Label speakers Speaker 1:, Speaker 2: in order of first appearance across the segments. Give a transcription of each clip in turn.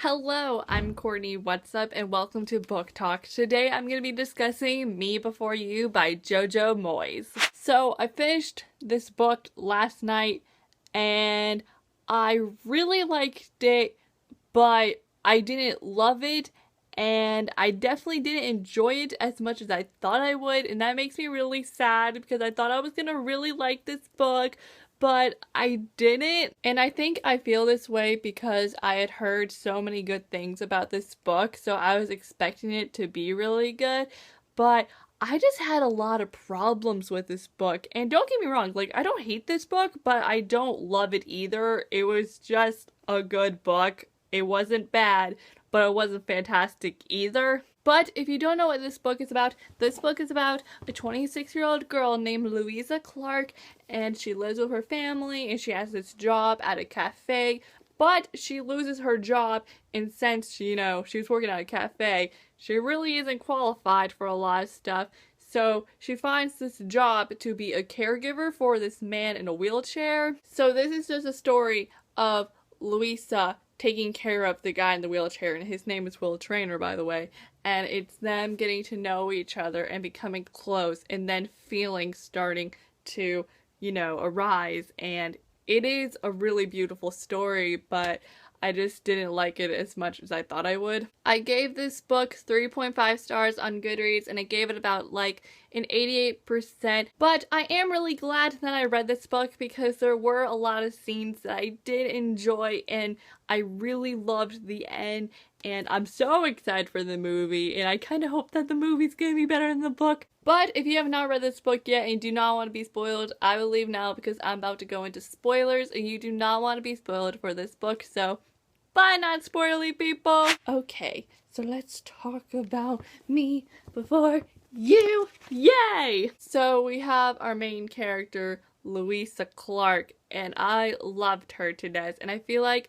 Speaker 1: Hello, I'm Courtney, what's up, and welcome to Book Talk. Today I'm going to be discussing Me Before You by JoJo Moyes. So I finished this book last night and I really liked it, but I didn't love it and I definitely didn't enjoy it as much as I thought I would, and that makes me really sad because I thought I was going to really like this book, but I didn't. And I think I feel this way because I had heard so many good things about this book, so I was expecting it to be really good, but I just had a lot of problems with this book. And don't get me wrong, like, I don't hate this book, but I don't love it either. It was just a good book. It wasn't bad, but it wasn't fantastic either. But if you don't know what this book is about a 26-year-old girl named Louisa Clark, and she lives with her family, and she has this job at a cafe, but she loses her job, and since, she's working at a cafe, she really isn't qualified for a lot of stuff, so she finds this job to be a caregiver for this man in a wheelchair. So this is just a story of Louisa taking care of the guy in the wheelchair, and his name is Will Traynor, by the way, and it's them getting to know each other and becoming close, and then feelings starting to, arise, and it is a really beautiful story, but I just didn't like it as much as I thought I would. I gave this book 3.5 stars on Goodreads, and I gave it about an 88%, but I am really glad that I read this book because there were a lot of scenes that I did enjoy, and I really loved the end, and I'm so excited for the movie, and I kind of hope that the movie's gonna be better than the book. But if you have not read this book yet and do not want to be spoiled, I will leave now because I'm about to go into spoilers, and you do not want to be spoiled for this book, so bye, not spoily people! Okay, so let's talk about Me Before You! Yay! So we have our main character, Louisa Clark, and I loved her to death, and I feel like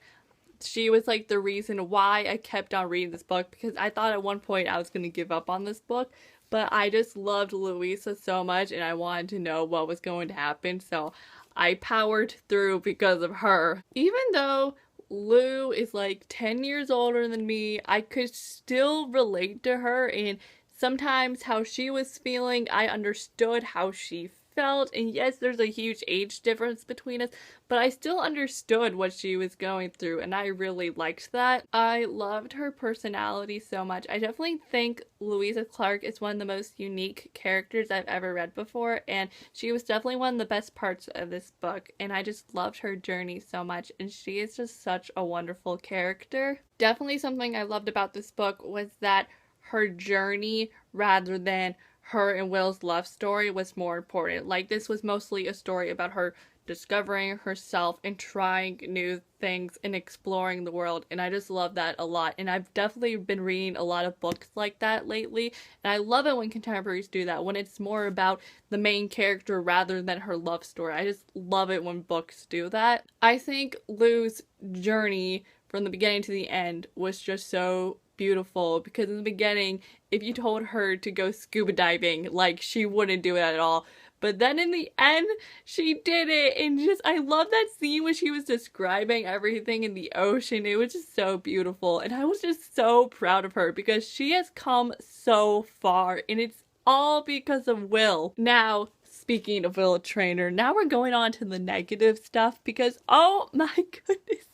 Speaker 1: she was the reason why I kept on reading this book, because I thought at one point I was going to give up on this book, but I just loved Louisa so much and I wanted to know what was going to happen, so I powered through because of her. Even though Lou is 10 years older than me, I could still relate to her, and sometimes how she was feeling, I understood how she felt, and yes, there's a huge age difference between us, but I still understood what she was going through, and I really liked that. I loved her personality so much. I definitely think Louisa Clark is one of the most unique characters I've ever read before, and she was definitely one of the best parts of this book, and I just loved her journey so much, and she is just such a wonderful character. Definitely something I loved about this book was that her journey, rather than her and Will's love story, was more important. This was mostly a story about her discovering herself and trying new things and exploring the world, and I just love that a lot, and I've definitely been reading a lot of books like that lately, and I love it when contemporaries do that, when it's more about the main character rather than her love story. I just love it when books do that. I think Lou's journey from the beginning to the end was just so beautiful, because in the beginning, if you told her to go scuba diving, she wouldn't do it at all. But then in the end, she did it, and I love that scene when she was describing everything in the ocean. It was just so beautiful, and I was just so proud of her because she has come so far, and it's all because of Will. Now, speaking of Will Traynor, now we're going on to the negative stuff because, oh my goodness,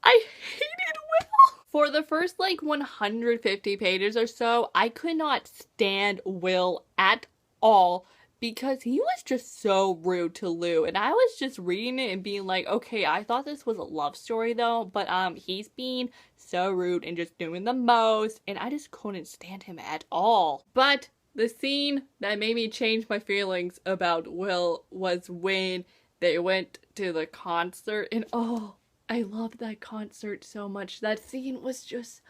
Speaker 1: I hated Will! For the first 150 pages or so, I could not stand Will at all because he was just so rude to Lou, and I was just reading it and being okay, I thought this was a love story though, but he's being so rude and just doing the most, and I just couldn't stand him at all. But the scene that made me change my feelings about Will was when they went to the concert, and oh, I loved that concert so much. That scene was just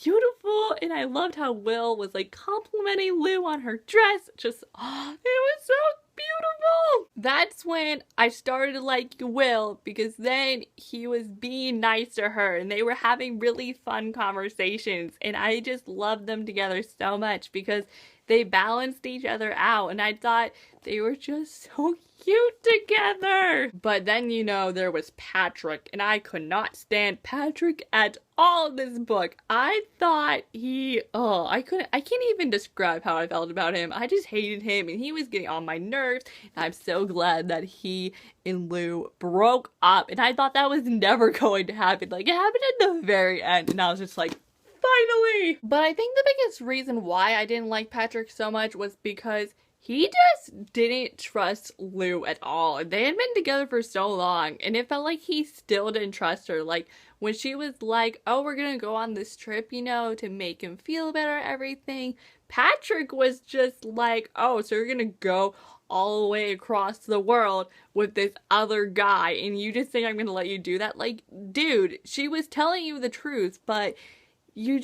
Speaker 1: beautiful, and I loved how Will was complimenting Lou on her dress. Just, oh, it was so beautiful. That's when I started to like Will, because then he was being nice to her and they were having really fun conversations, and I just loved them together so much because they balanced each other out, and I thought they were just so cute together. But then, you know, there was Patrick, and I could not stand Patrick at all in this book. I thought I can't even describe how I felt about him. I just hated him, and he was getting on my nerves, and I'm so glad that he and Lou broke up, and I thought that was never going to happen. Like, it happened at the very end, and I was just like, finally! But I think the biggest reason why I didn't like Patrick so much was because he just didn't trust Lou at all. They had been together for so long, and it felt like he still didn't trust her. Like, when she was like, oh, we're gonna go on this trip, you know, to make him feel better, everything, Patrick was just like, oh, so you're gonna go all the way across the world with this other guy, and you just think I'm gonna let you do that? Like, dude, she was telling you the truth, but you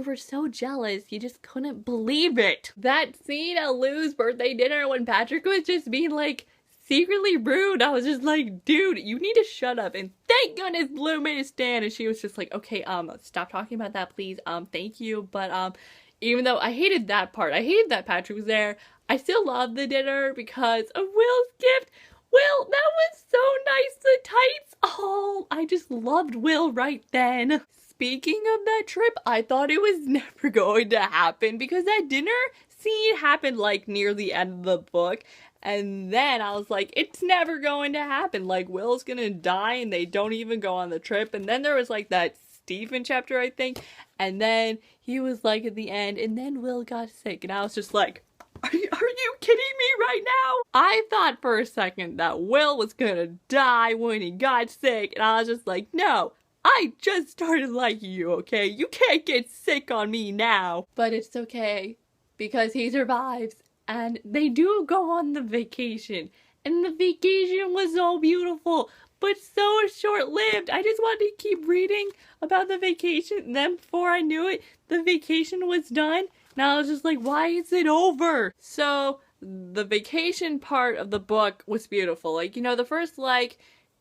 Speaker 1: were so jealous, you just couldn't believe it. That scene at Lou's birthday dinner when Patrick was just being like secretly rude, I was just like, dude, you need to shut up. And thank goodness Lou made a stand, and she was just like, okay, stop talking about that, please, thank you. But even though I hated that part, I hated that Patrick was there, I still loved the dinner because of Will's gift. Will, that was so nice, the tights. Oh, I just loved Will right then. Speaking of that trip, I thought it was never going to happen because that dinner scene happened like near the end of the book. And then I was like, it's never going to happen. Like, Will's gonna die and they don't even go on the trip. And then there was like that Stephen chapter, I think. And then he was like at the end, and then Will got sick. And I was just like, are you kidding me right now? I thought for a second that Will was gonna die when he got sick. And I was just like, no. I just started liking you, okay? You can't get sick on me now. But it's okay, because he survives, and they do go on the vacation, and the vacation was so beautiful, but so short-lived. I just wanted to keep reading about the vacation, and then before I knew it, the vacation was done, and I was just like, why is it over? So, the vacation part of the book was beautiful. Like, you know, the first,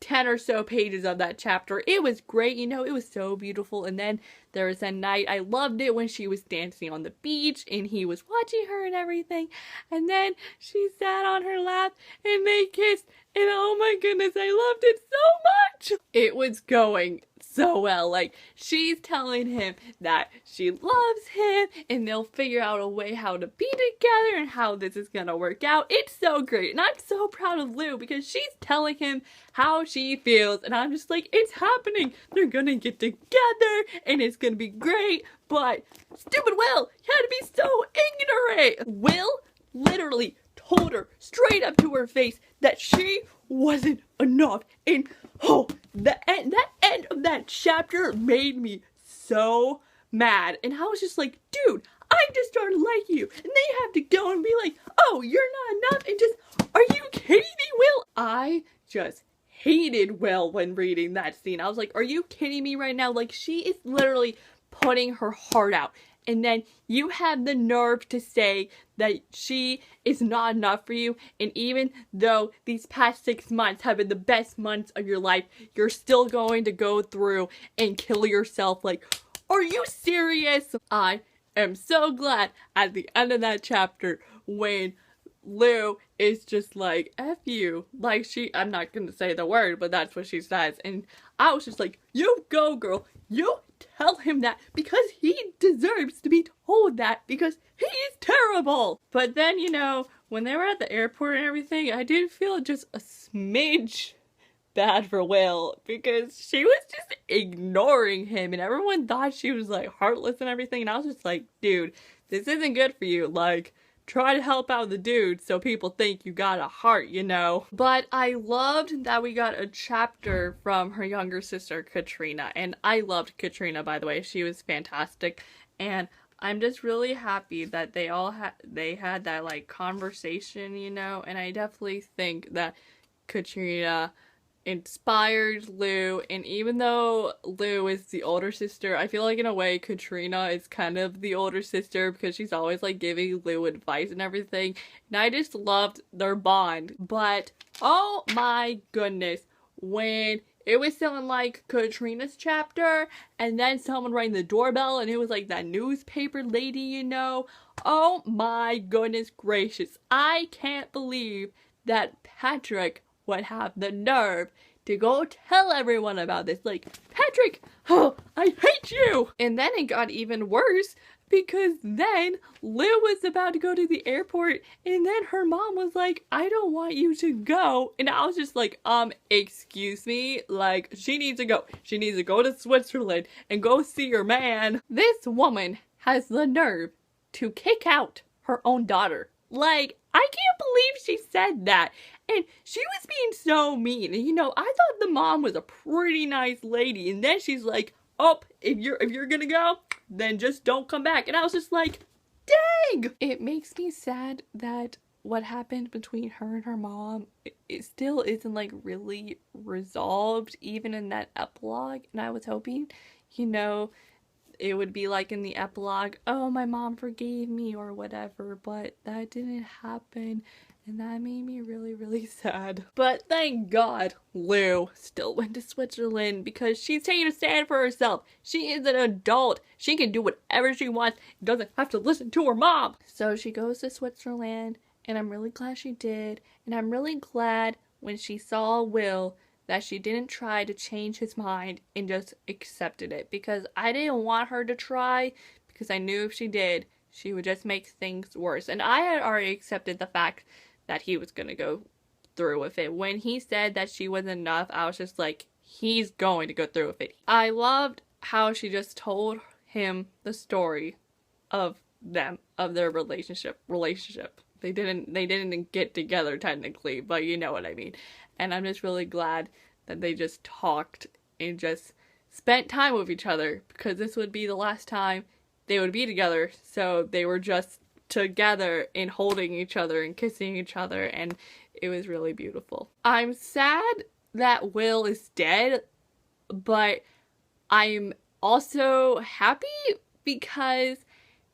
Speaker 1: 10 or so pages of that chapter, it was great, you know, it was so beautiful. And then there was that night, I loved it when she was dancing on the beach and he was watching her and everything, and then she sat on her lap and they kissed, and oh my goodness, I loved it so much. It was going so well. Like, she's telling him that she loves him and they'll figure out a way how to be together and how this is gonna work out. It's so great, and I'm so proud of Lou because she's telling him how she feels, and I'm just like, it's happening. They're gonna get together and it's gonna be great. But stupid Will, he had to be so ignorant. Will literally told her straight up to her face that she wasn't enough, and that end of that chapter made me so mad. And I was just like, dude, I just started liking you, and they have to go and be like, oh, you're not enough, and just, are you kidding me, Will? I just hated Will when reading that scene. I was like, are you kidding me right now? Like, she is literally putting her heart out, and then you have the nerve to say that she is not enough for you, and even though these past 6 months have been the best months of your life, you're still going to go through and kill yourself. Like, are you serious? I am so glad at the end of that chapter when Lou is just like, F you. Like, I'm not gonna say the word, but that's what she says. And I was just like, you go, girl. You tell him that, because he deserves to be told that, because he is terrible. But then, you know, when they were at the airport and everything, I did feel just a smidge bad for Will, because she was just ignoring him, and everyone thought she was like heartless and everything, and I was just like, dude, this isn't good for you. Like, try to help out the dude so people think you got a heart, you know? But I loved that we got a chapter from her younger sister, Katrina. And I loved Katrina, by the way. She was fantastic. And I'm just really happy that they had that, like, conversation, you know? And I definitely think that Katrina inspired Lou, and even though Lou is the older sister, I feel like in a way Katrina is kind of the older sister because she's always like giving Lou advice and everything, and I just loved their bond. But oh my goodness, when It was still in like Katrina's chapter, and then someone rang the doorbell, and it was like that newspaper lady, you know. Oh my goodness gracious. I can't believe that Patrick would have the nerve to go tell everyone about this. Like, Patrick, oh, I hate you! And then it got even worse, because then Lou was about to go to the airport, and then her mom was like, I don't want you to go. And I was just like, excuse me? Like, she needs to go. She needs to go to Switzerland and go see her man. This woman has the nerve to kick out her own daughter. Like, I can't believe she said that. And she was being so mean. And, you know, I thought the mom was a pretty nice lady. And then she's like, oh, if you're gonna go, then just don't come back. And I was just like, dang! It makes me sad that what happened between her and her mom, it still isn't like really resolved, even in that epilogue. And I was hoping, you know, it would be like in the epilogue, oh, my mom forgave me or whatever, but that didn't happen. And that made me really, really sad. But thank God Lou still went to Switzerland, because she's taking a stand for herself. She is an adult. She can do whatever she wants. Doesn't have to listen to her mom. So she goes to Switzerland, and I'm really glad she did. And I'm really glad when she saw Will that she didn't try to change his mind and just accepted it. Because I didn't want her to try, because I knew if she did, she would just make things worse. And I had already accepted the fact that he was gonna go through with it. When he said that she wasn't enough, I was just like, he's going to go through with it. I loved how she just told him the story of them, of their relationship. They didn't get together technically, but you know what I mean. And I'm just really glad that they just talked and just spent time with each other, because this would be the last time they would be together. So they were just together and holding each other and kissing each other, and it was really beautiful. I'm sad that Will is dead, but I'm also happy because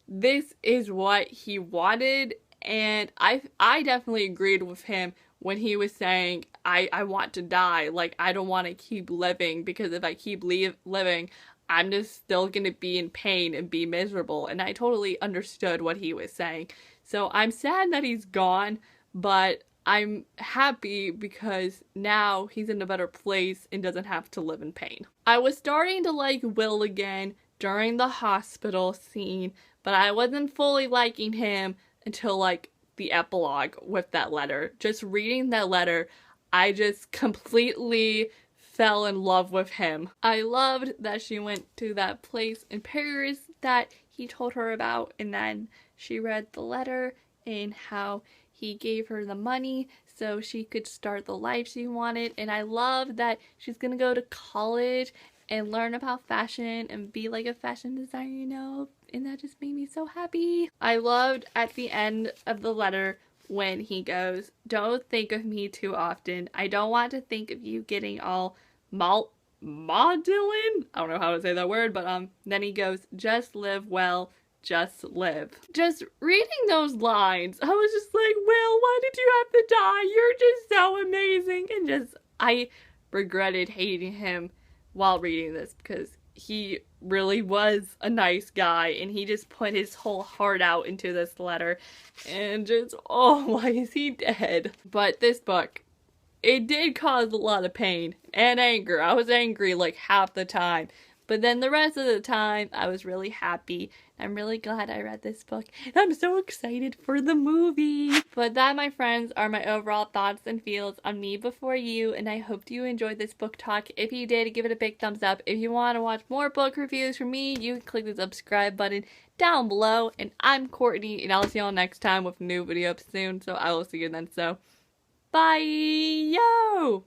Speaker 1: this is what he wanted, and I definitely agreed with him when he was saying, I want to die. Like, I don't want to keep living, because if I keep living, I'm just still gonna be in pain and be miserable. And I totally understood what he was saying. So I'm sad that he's gone, but I'm happy because now he's in a better place and doesn't have to live in pain. I was starting to like Will again during the hospital scene, but I wasn't fully liking him until like the epilogue with that letter. Just reading that letter, I just completely fell in love with him. I loved that she went to that place in Paris that he told her about, and then she read the letter and how he gave her the money so she could start the life she wanted. And I love that she's gonna go to college and learn about fashion and be like a fashion designer, you know, and that just made me so happy. I loved at the end of the letter when he goes, don't think of me too often. I don't want to think of you getting all maudlin? I don't know how to say that word, but then he goes, just live well, just live. Just reading those lines, I was just like, Will, why did you have to die? You're just so amazing. And just, I regretted hating him while reading this, because he really was a nice guy, and he just put his whole heart out into this letter, and just, oh, why is he dead? But this book, it did cause a lot of pain and anger. I was angry like half the time, but then the rest of the time I was really happy. I'm really glad I read this book, and I'm so excited for the movie. But that, my friends, are my overall thoughts and feels on Me Before You, and I hope you enjoyed this book talk. If you did, give it a big thumbs up. If you want to watch more book reviews from me, you can click the subscribe button down below. And I'm Courtney, and I'll see y'all next time with a new video soon, so I will see you then. So, bye! Yo!